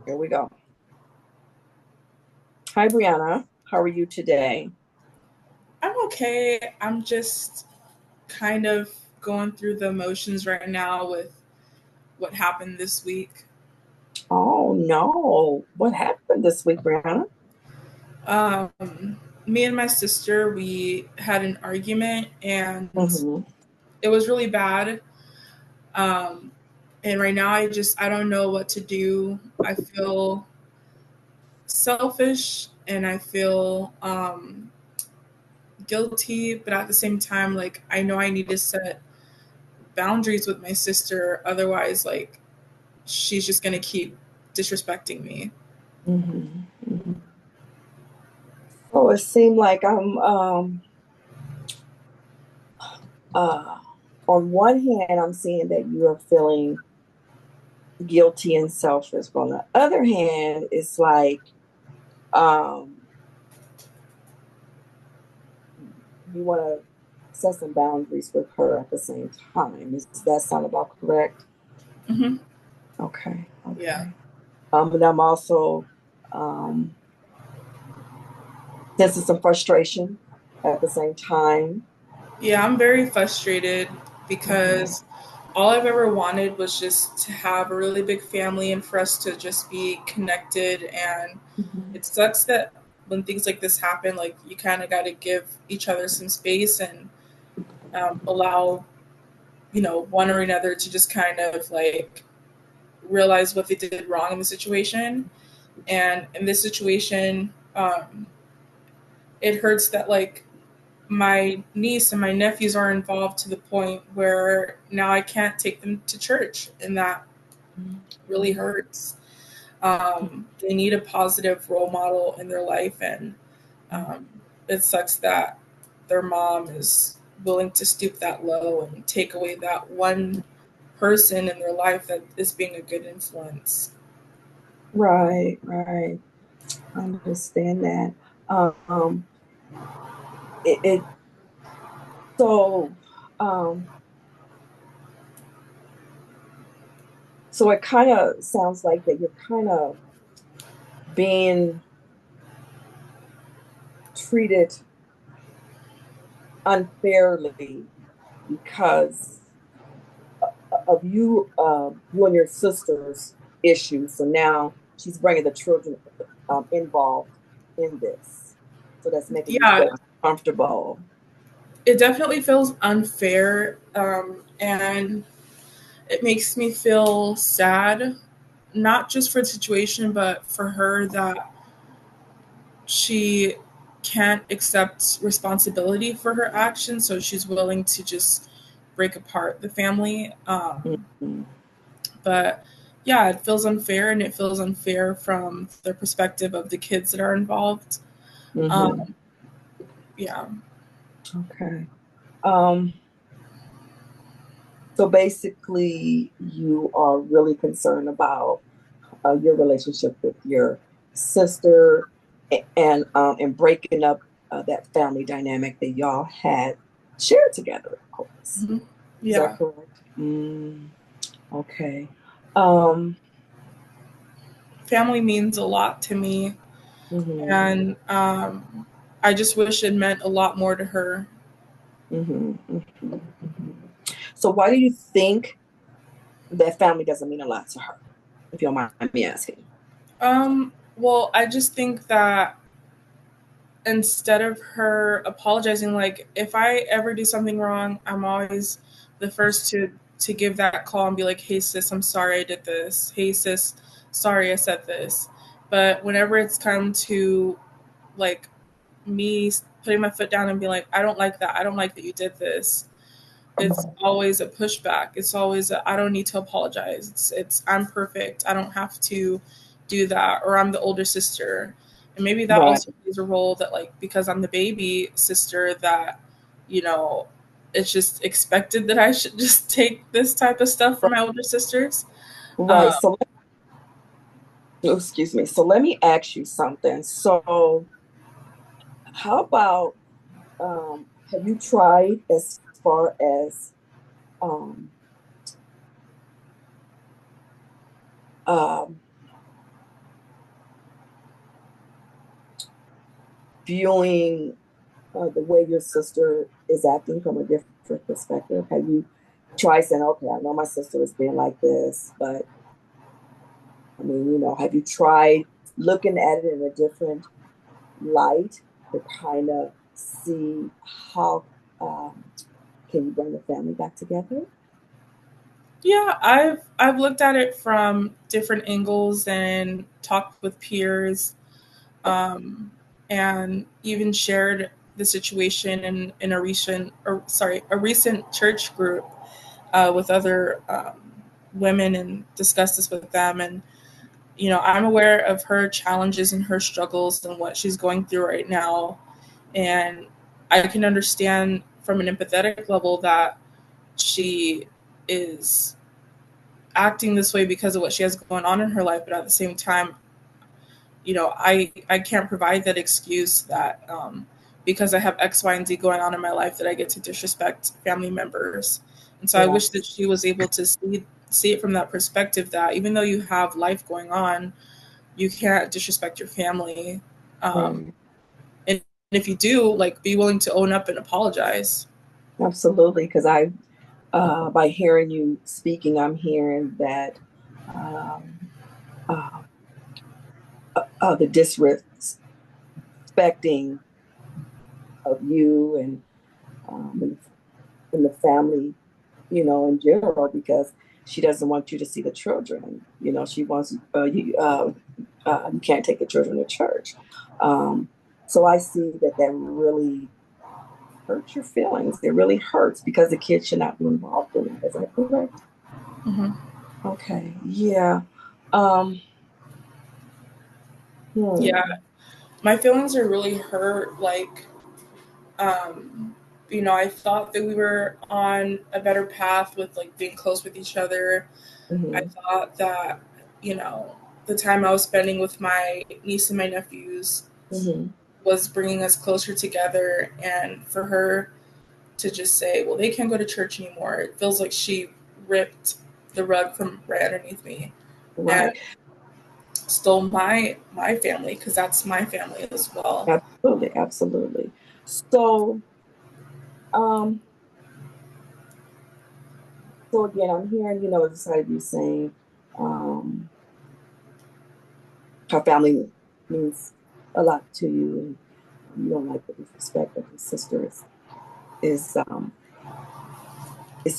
Here we go. Hi, Brianna. How are you today? I'm okay. I'm just kind of going through the emotions right now with what happened this week. Oh, no. What happened this week, Brianna? Me and my sister, we had an argument and Hmm. it was really bad. Um, and right now, I don't know what to do. I feel selfish and I feel guilty, but at the same time, like, I know I need to set boundaries with my sister. Otherwise, like, she's just going to keep disrespecting me. Hmm. Hmm. So it seemed like uh, on one hand, I'm seeing that you are feeling guilty and selfish. But on the other hand, it's like um, you want to set some boundaries with her at the same time. Does that sound about correct? Hmm. Okay, Yeah. okay. But I'm also um, sensing some frustration at the same time. Yeah, I'm very frustrated Mhm. because all I've ever wanted was just to have a really big family and for us to just be connected. And Mhm. it sucks that when things like this happen, like, you kind of got to give each other some space and allow, one or another to just kind of like realize what they did wrong in the situation. And in this situation, it hurts that, like, my niece and my nephews are involved to the point where now I can't take them to church, and that really hurts. They need a positive role model in their life, and um, it sucks that their mom is willing to stoop that low and take away that one person in their life that is being a good influence. Right, right. I understand that. Um, it so um, so it kind of sounds like that you're kind of being treated unfairly because of you and your sister's issues. So now she's bringing the children involved in this. So that's making you Yeah, feel uncomfortable. it definitely feels unfair, and it makes me feel sad, not just for the situation, but for her, that she can't accept responsibility for her actions, so she's willing to just break apart the family. Mhm. But yeah, it feels unfair, and it feels unfair from the perspective of the kids that are involved. Mhm. Um, yeah. Okay. Um, so basically, you are really concerned about your relationship with your sister and breaking up that family dynamic that y'all had shared together, of course. Hmm. Is that Yeah. correct? Okay. Um, Family means a lot to me, mhm, and I just wish it meant a lot more to her. mhm, mhm. So why do you think that family doesn't mean a lot to her, if you don't mind me asking? Well, I just think that instead of her apologizing, like, if I ever do something wrong, I'm always the first to give that call and be like, "Hey sis, I'm sorry I did this. Hey sis, sorry I said this." But whenever it's come to, like, me putting my foot down and being like, "I don't like that. I don't like that you did this." It's always a pushback. It's always I don't need to apologize. It's I'm perfect. I don't have to do that, or I'm the older sister. And maybe that Right. also plays a role, that, like, because I'm the baby sister, that, you know, it's just expected that I should just take this type of stuff from my older sisters. Right. Um, So, excuse me. So let me ask you something. So, how about have you tried as far as um, um, viewing the way your sister is acting from a different perspective? Have you tried saying, okay, I know my sister is being like this, but I mean, have you tried looking at it in a different light to kind of see how can you bring the family back together? Yeah, I've looked at it from different angles and talked with peers, um, and even shared the situation in a recent, or sorry, a recent church group with other women, and discussed this with them. And I'm aware of her challenges and her struggles and what she's going through right now, and I can understand from an empathetic level that she is acting this way because of what she has going on in her life. But at the same time, I can't provide that excuse that because I have X, Y, and Z going on in my life that I get to disrespect family members. And so I Yeah. wish that she was able to see it from that perspective, that even though you have life going on, you can't disrespect your family. Um, Right. and if you do, like, be willing to own up and apologize. Absolutely. Because by hearing you speaking, I'm hearing that um, uh, the disrespecting of you and the family, in general, because she doesn't want you to see the children. She wants you can't take the children to church. Um, so I see that really hurts your feelings. It really hurts because the kids should not be involved in it. Is that correct? Hmm. Okay. Yeah. Um, Yeah, hmm. my feelings are really hurt. Like, um, I thought that we were on a better path with, like, being close with each other. I Hmm. thought that, you know, the time I was spending with my niece and my nephews Hmm. was bringing us closer together. And for her to just say, well, they can't go to church anymore, it feels like she ripped the rug from right underneath me and Right. stole my family, because that's my family as well. Absolutely. Absolutely. So, um, so again, I'm hearing, the side of you saying, um, her family means a lot to you, and you don't like the disrespect that your sister is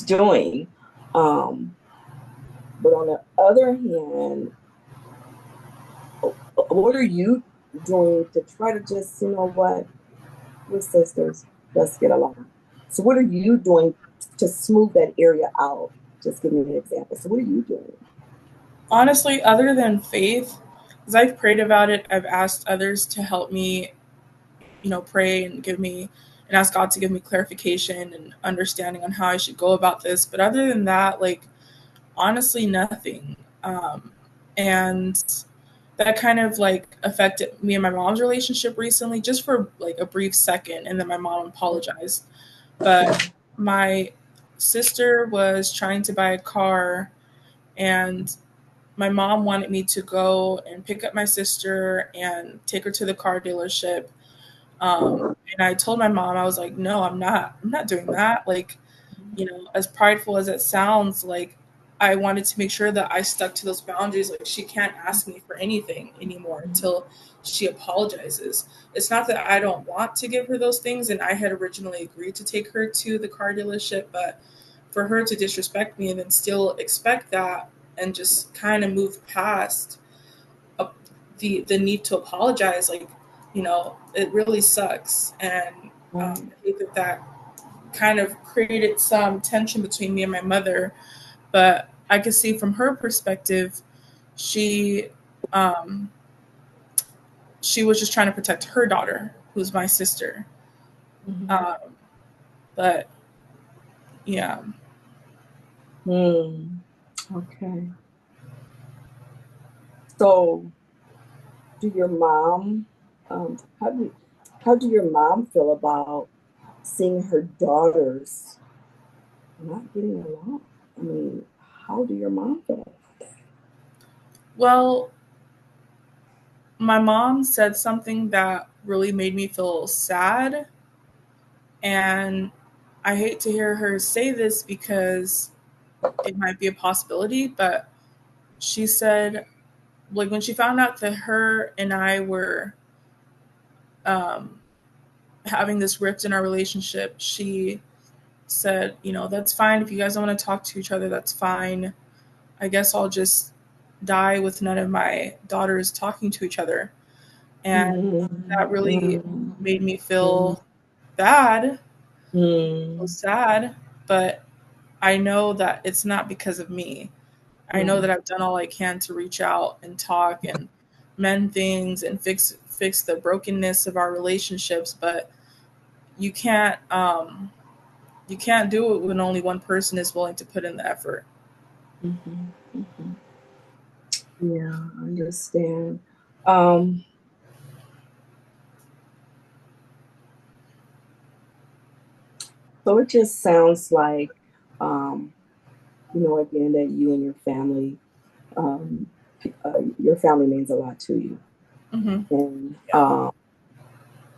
doing. Um, but on the other hand, what are you doing to try to just, what, we're sisters, let's get along. So what are you doing to smooth that area out? Just give me an example. So what are you doing? Honestly, other than faith, because I've prayed about it, I've asked others to help me, pray and ask God to give me clarification and understanding on how I should go about this. But other than that, like, honestly, nothing. And that kind of, like, affected me and my mom's relationship recently, just for like a brief second, and then my mom apologized. But my sister was trying to buy a car, and my mom wanted me to go and pick up my sister and take her to the car dealership. And I told my mom, I was like, no, I'm not doing that. Like, as prideful as it sounds, like, I wanted to make sure that I stuck to those boundaries. Like, she can't ask me for anything anymore until she apologizes. It's not that I don't want to give her those things, and I had originally agreed to take her to the car dealership, but for her to disrespect me and then still expect that, and just kind of move past uh, the need to apologize, like, it really sucks. And Right. I hate that kind of created some tension between me and my mother. But I could see from her perspective, she um, she was just trying to protect her daughter, who's my sister. Mm-hmm. Um, but yeah, Hmm. Okay. So do your mom, how do your mom feel about seeing her daughters not getting along? I mean, how do your mom feel? well, my mom said something that really made me feel sad. And I hate to hear her say this because it might be a possibility, but she said, like, when she found out that her and I were um, having this rift in our relationship, she said, you know, that's fine. If you guys don't want to talk to each other, that's fine. I guess I'll just die with none of my daughters talking to each other. And that really made me feel bad, feel sad, but I know that it's not because of me. I know that I've done all I can to reach out and talk and mend things and fix the brokenness of our relationships, but you can't um you can't do it when only one person is willing to put in the effort. Yeah, I understand. Um, so it just sounds like, um, again, that you and um, your family means a lot to you, Mm-hmm. and Yeah.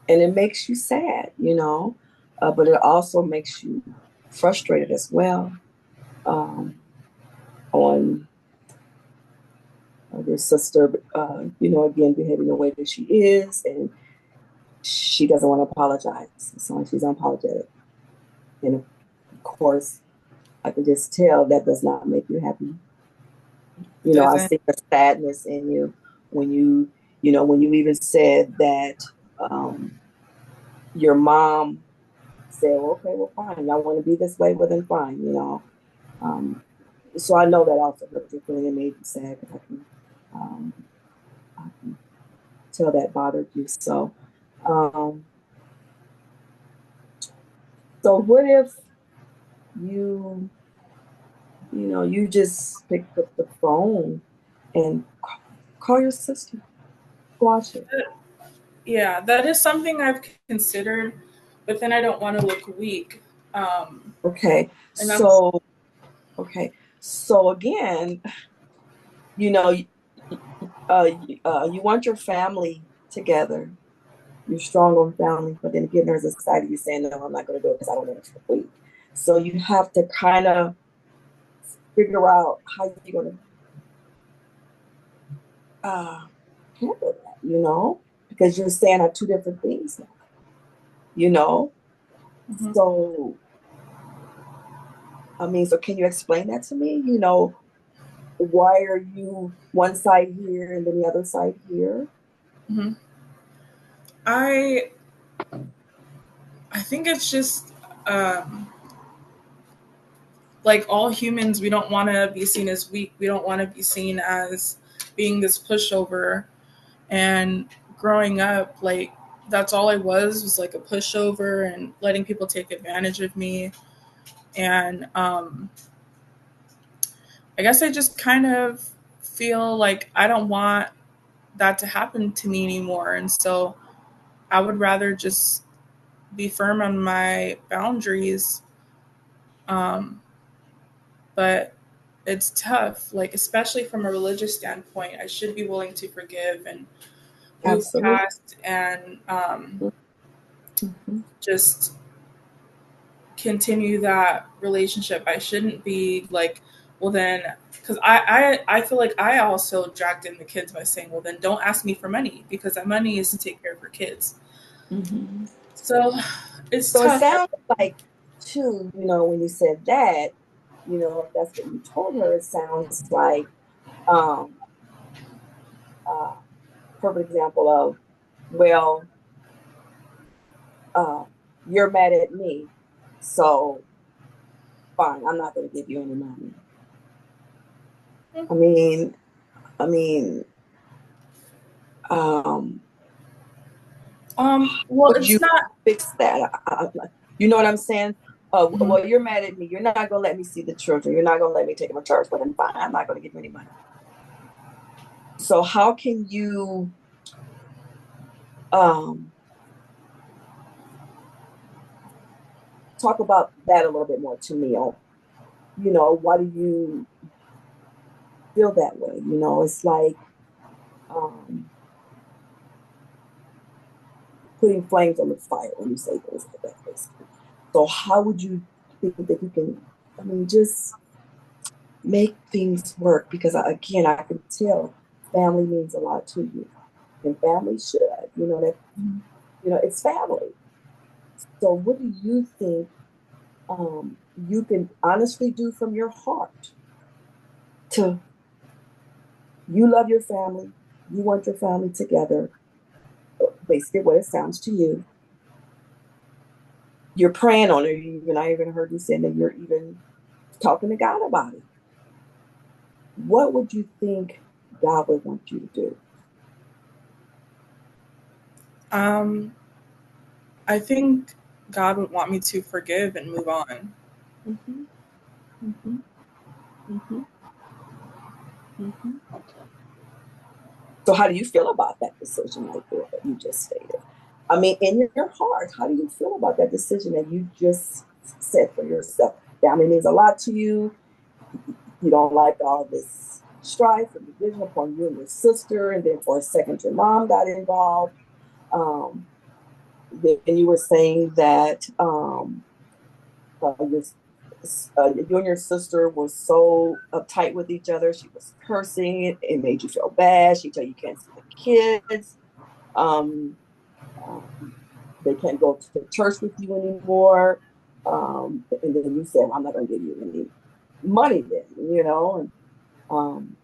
it makes you sad, but it also makes you frustrated as well, on your sister, again, behaving the way that she is, and she doesn't want to apologize. So she's unapologetic. And of course, I can just tell that does not make you happy. It I doesn't. see the sadness in you when when you even said that, your mom said, well, okay, well, fine. Y'all want to be this way? Well, then fine. Um, so I know that also hurt your feeling and made you sad, because um, I can tell that bothered you. Um, so what if you, you just picked up the phone and call your sister, squash it? Yeah, that is something I've considered, but then I don't want to look weak. Um, Okay. and that's So again, you know, you want your family together. You're strong on family, but then again, there's a side of you saying, no, I'm not going to do it because I don't want to look weak. So you have to kind of figure out how you're going to handle that, because you're saying are two different things now, you know? mhm. So, I mean, so can you explain that to me? Why are you one side here and then the other side here? Mhm. I I think it's just um, like all humans, we don't want to be seen as weak. We don't want to be seen as being this pushover. And growing up, like that's all I was like a pushover and letting people take advantage of me. And I guess I just kind of feel like I don't want that to happen to me anymore. And so I would rather just be firm on my boundaries. Um, but it's tough, like, especially from a religious standpoint. I should be willing to forgive and move Absolutely. past and Mhm. just continue that relationship. I shouldn't be like, well, then, because I feel like I also dragged in the kids by saying, well, then don't ask me for money because that money is to take care of your kids. Mhm. So it's So it tough. sounds like, too, when you said that, if that's what you told her, it sounds like, um, uh, perfect example of, well, uh, you're mad at me, so fine, I'm not going to give you any money. I mean, I mean, um, Well, would it's you not. fix that? You know what I'm saying? Mhm. Well, you're mad at me. You're not going to let me see the children. You're not going to let me take them to church. Well, then fine, I'm not going to give you any money. So how can you, um, talk about that a little bit more to me? On, why do you feel that way? It's like, um, putting flames on the fire when you say things like that, basically. So how would you think that you can, I mean, just make things work? Because again, I can tell family means a lot to you, and family should, that, it's family. So what do you think you can honestly do from your heart to, you love your family, you want your family together, basically what it sounds to you. You're praying on it. I even heard you saying that you're even talking to God about it. What would you think God would want you to do? I think God would want me to forgive and move on. Mm-hmm. Mm-hmm. Mm-hmm. Mm-hmm. So how do you feel about that decision right there that you just stated? I mean, in your heart, how do you feel about that decision that you just said for yourself? Family means a lot to you. You don't like all this strife and division upon you and your sister, and then for a second your mom got involved. Then you were saying that you and your sister were so uptight with each other. She was cursing. It made you feel bad. She told you can't see the kids. Um, they can't go to church with you anymore. And then you said, well, I'm not going to give you any money then, and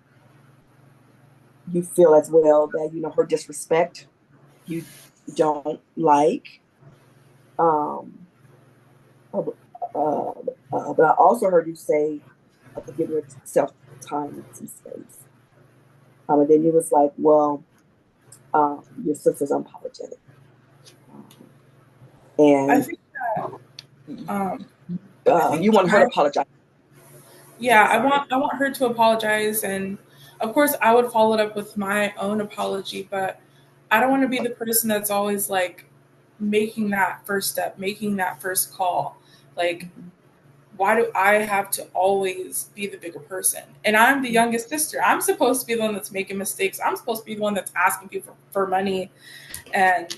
you feel as well that, her disrespect, you don't like. But I also heard you say, give yourself time and some space. And then you was like, well, your sister's unapologetic. I And think that you want her to apologize. Yeah, I want her to apologize, and of course I would follow it up with my own apology, but I don't want to be the person that's always like making that first step, making that first call. Like, why do I have to always be the bigger person? And I'm the youngest sister. I'm supposed to be the one that's making mistakes. I'm supposed to be the one that's asking people for money. And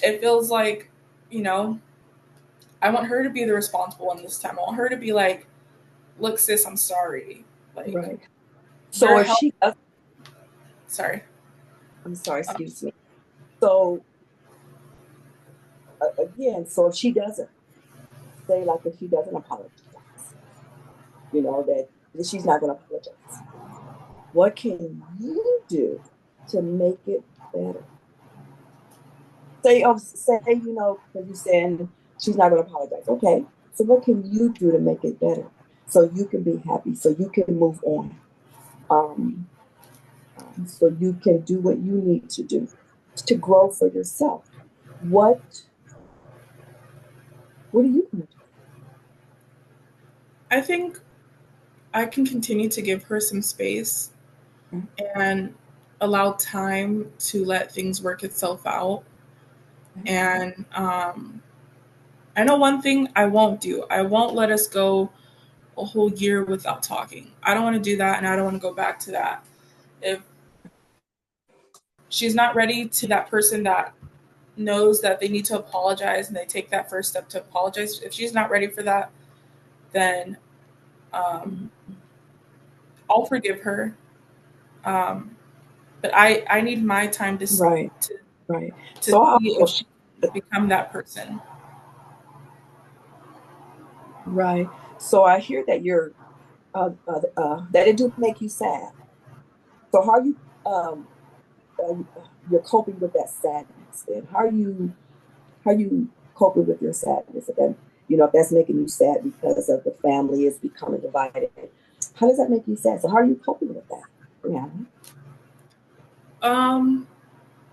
it feels like, you know, I want her to be the responsible one this time. I want her to be like, look, sis, I'm sorry. Like, right. So if she does, sorry. I'm sorry, excuse me. So again, so if she doesn't, say like if she doesn't apologize, that she's not going to apologize, what can you do to make it better? Say, because you're saying she's not going to apologize. Okay, so what can you do to make it better so you can be happy, so you can move on, so you can do what you need to do to grow for yourself? What are you going to do? I think I can continue to give her some space and allow time to let things work itself out. And I know one thing I won't do. I won't let us go a whole year without talking. I don't want to do that, and I don't want to go back to that. If she's not ready to that person that knows that they need to apologize and they take that first step to apologize, if she's not ready for that, then I'll forgive her. But I need my time to Right. to see if she can become that person. Right. So I hear that that it do make you sad. So how you you're coping with that sadness? Then how you coping with your sadness? And then, if that's making you sad because of the family is becoming divided, how does that make you sad? So how are you coping with that? Yeah.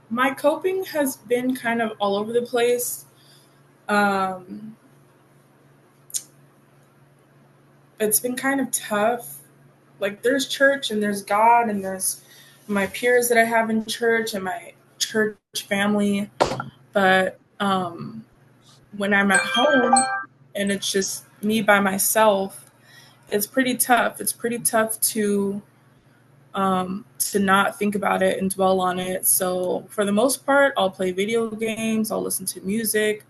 My coping has been kind of all over the place. It's been kind of tough. Like, there's church and there's God and there's my peers that I have in church and my church family. But when I'm at home and it's just me by myself, it's pretty tough. It's pretty tough to to not think about it and dwell on it. So for the most part, I'll play video games, I'll listen to music,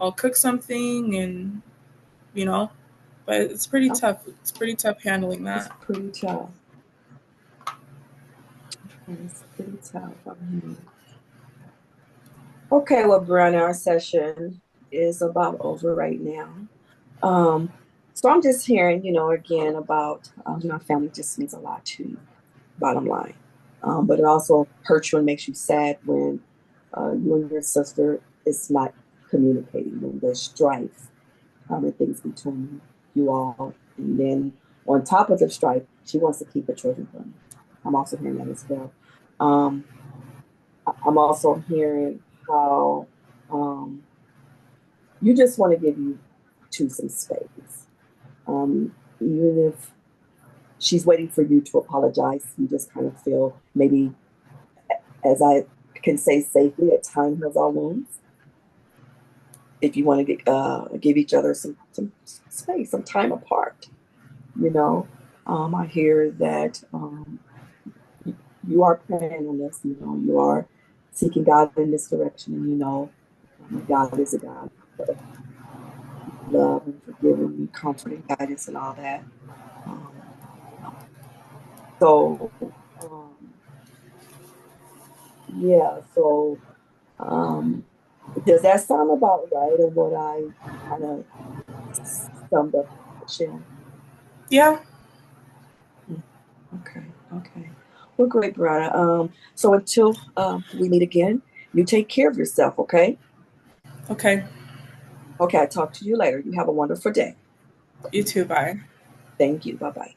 I'll cook something, and you know, but it's pretty tough. It's pretty tough handling that. It's pretty tough. It's pretty tough. Okay, well, Brianna, our session is about over right now. So I'm just hearing, again about, family just means a lot to you, bottom line. But it also hurts you and makes you sad when you and your sister is not communicating, when there's strife and things between you all. And then on top of the strife, she wants to keep the children from you. I'm also hearing that as well. I'm also hearing how you just want to give you two some space. Even if she's waiting for you to apologize, you just kind of feel maybe, as I can say safely, at time heals all wounds. If you want to give each other some space, some time apart, I hear that you are praying on this. You are seeking God in this direction, and God is a God of love and forgiving and comforting, guidance, and all that. So does that sound about right, or what I kind of summed up, Shannon? Yeah. Okay. Well, great, Brianna. So until we meet again, you take care of yourself, okay? Okay. Okay, I'll talk to you later. You have a wonderful day. You too. Bye. Thank you. Bye-bye.